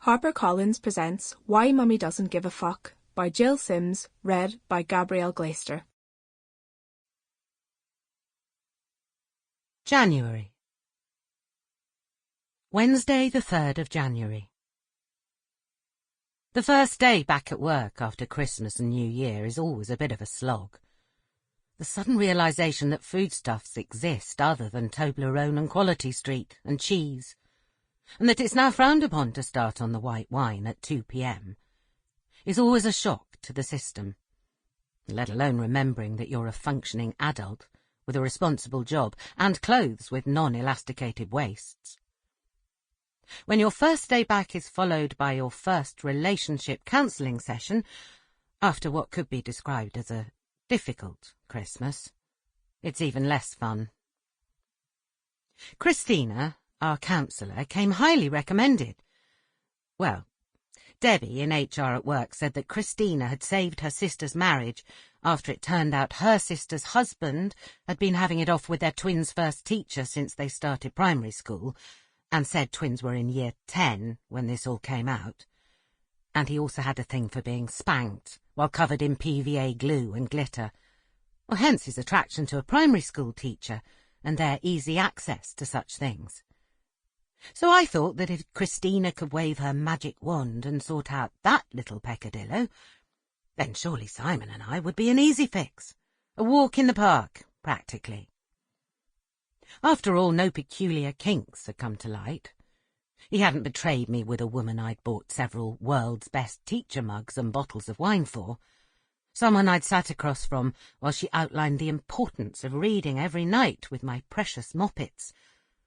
HarperCollins presents Why Mummy Doesn't Give a Fuck by Gill Sims, read by Gabrielle Glaister. January. Wednesday, the 3rd of January. The first day back at work after Christmas and New Year is always a bit of a slog. The sudden realisation that foodstuffs exist other than Toblerone and Quality Street and cheese, and that it's now frowned upon to start on the white wine at 2 p.m, is always a shock to the system, let alone remembering that you're a functioning adult with a responsible job and clothes with non-elasticated waists. When your first day back is followed by your first relationship counselling session, after what could be described as a difficult Christmas, it's even less fun. Christina, our counsellor, came highly recommended. Well, Debbie in HR at work said that Christina had saved her sister's marriage after it turned out her sister's husband had been having it off with their twins' first teacher since they started primary school, and said twins were in year 10 when this all came out. And he also had a thing for being spanked while covered in PVA glue and glitter. Well, hence his attraction to a primary school teacher and their easy access to such things. So I thought that if Christina could wave her magic wand and sort out that little peccadillo, then surely Simon and I would be an easy fix. A walk in the park, practically. After all, no peculiar kinks had come to light. He hadn't betrayed me with a woman I'd bought several world's best teacher mugs and bottles of wine for, someone I'd sat across from while she outlined the importance of reading every night with my precious moppets,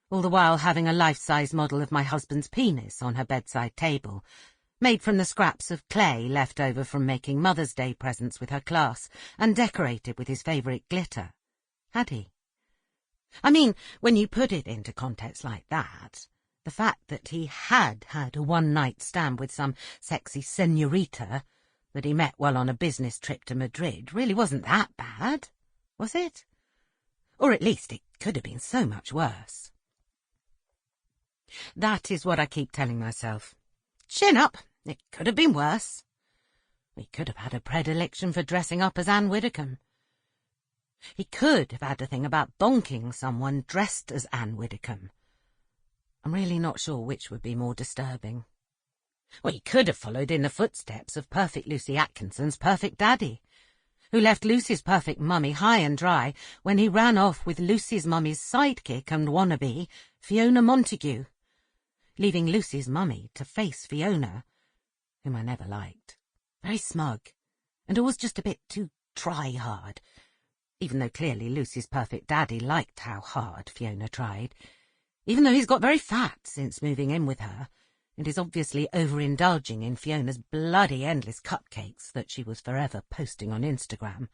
all the while having a life-size model of my husband's penis on her bedside table, made from the scraps of clay left over from making Mother's Day presents with her class and decorated with his favourite glitter. Had he? I mean, when you put it into context like that, the fact that he had a one-night stand with some sexy señorita that he met while on a business trip to Madrid really wasn't that bad, was it? Or at least it could have been so much worse. That is what I keep telling myself. Chin up, it could have been worse. We could have had a predilection for dressing up as Anne Widdecombe. He could have had a thing about bonking someone dressed as Anne Widdecombe. I'm really not sure which would be more disturbing. Well, he could have followed in the footsteps of Perfect Lucy Atkinson's Perfect Daddy, who left Lucy's perfect mummy high and dry when he ran off with Lucy's mummy's sidekick and wannabe, Fiona Montague, leaving Lucy's mummy to face Fiona, whom I never liked. Very smug, and always just a bit too try-hard, even though clearly Lucy's perfect daddy liked how hard Fiona tried, even though he's got very fat since moving in with her, and is obviously overindulging in Fiona's bloody endless cupcakes that she was forever posting on Instagram,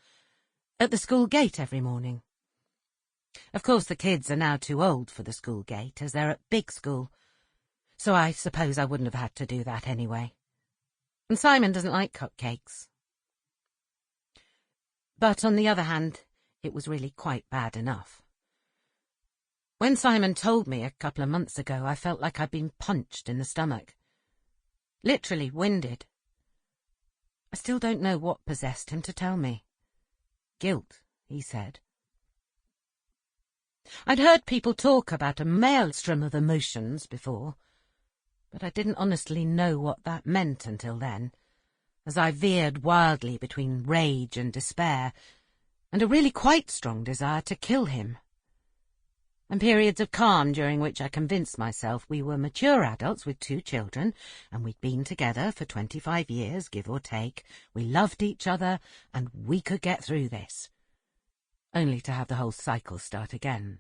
at the school gate every morning. Of course, the kids are now too old for the school gate, as they're at big school, so I suppose I wouldn't have had to do that anyway. And Simon doesn't like cupcakes. But on the other hand, it was really quite bad enough. When Simon told me a couple of months ago, I felt like I'd been punched in the stomach. Literally winded. I still don't know what possessed him to tell me. Guilt, he said. I'd heard people talk about a maelstrom of emotions before, but I didn't honestly know what that meant until then, as I veered wildly between rage and despair, and a really quite strong desire to kill him, and periods of calm during which I convinced myself we were mature adults with 2 children, and we'd been together for 25 years, give or take. We loved each other, and we could get through this, only to have the whole cycle start again.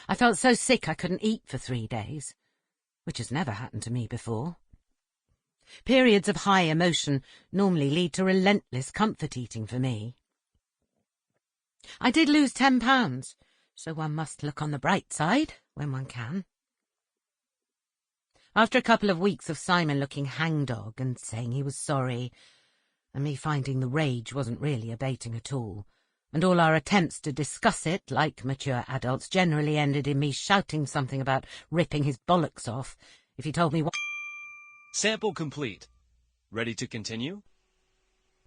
I felt so sick I couldn't eat for 3 days, which has never happened to me before. Periods of high emotion normally lead to relentless comfort eating for me. I did lose 10 pounds, so one must look on the bright side when one can. After a couple of weeks of Simon looking hangdog and saying he was sorry, and me finding the rage wasn't really abating at all, and all our attempts to discuss it, like mature adults, generally ended in me shouting something about ripping his bollocks off, if he told me what... Sample complete. Ready to continue?